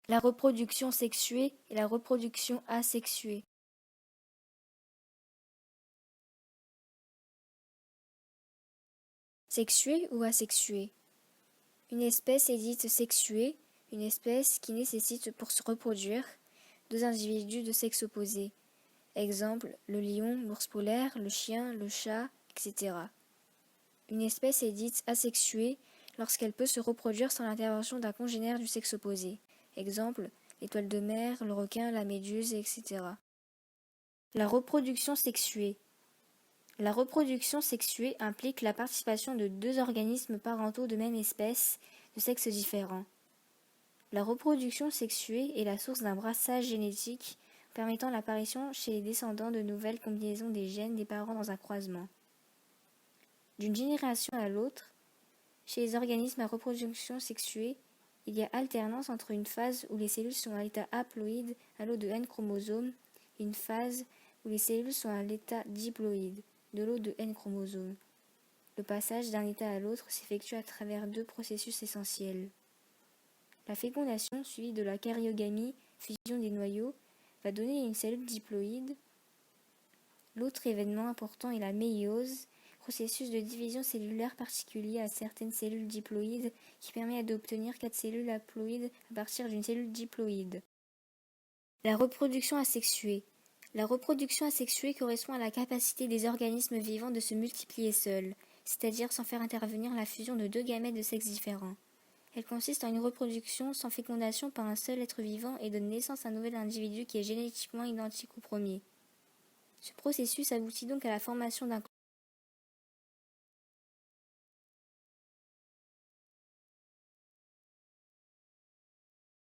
La reproduction sexuée et la reproduction asexuée. Sexuée ou asexuée. Une espèce est dite sexuée, une espèce qui nécessite pour se reproduire deux individus de sexe opposé. Exemple, le lion, l'ours polaire, le chien, le chat, etc. Une espèce est dite asexuée lorsqu'elle peut se reproduire sans l'intervention d'un congénère du sexe opposé. Exemple, l'étoile de mer, le requin, la méduse, etc. La reproduction sexuée. La reproduction sexuée implique la participation de deux organismes parentaux de même espèce, de sexe différent. La reproduction sexuée est la source d'un brassage génétique permettant l'apparition chez les descendants de nouvelles combinaisons des gènes des parents dans un croisement. D'une génération à l'autre, chez les organismes à reproduction sexuée, il y a alternance entre une phase où les cellules sont à l'état haploïde à l'eau de N chromosomes et une phase où les cellules sont à l'état diploïde de l'eau de N chromosomes. Le passage d'un état à l'autre s'effectue à travers deux processus essentiels. La fécondation, suivie de la karyogamie, fusion des noyaux, va donner une cellule diploïde. L'autre événement important est la méiose, processus de division cellulaire particulier à certaines cellules diploïdes qui permet d'obtenir 4 cellules haploïdes à partir d'une cellule diploïde. La reproduction asexuée. La reproduction asexuée correspond à la capacité des organismes vivants de se multiplier seuls, c'est-à-dire sans faire intervenir la fusion de deux gamètes de sexes différents. Elle consiste en une reproduction sans fécondation par un seul être vivant et donne naissance à un nouvel individu qui est génétiquement identique au premier. Ce processus aboutit donc à la formation d'un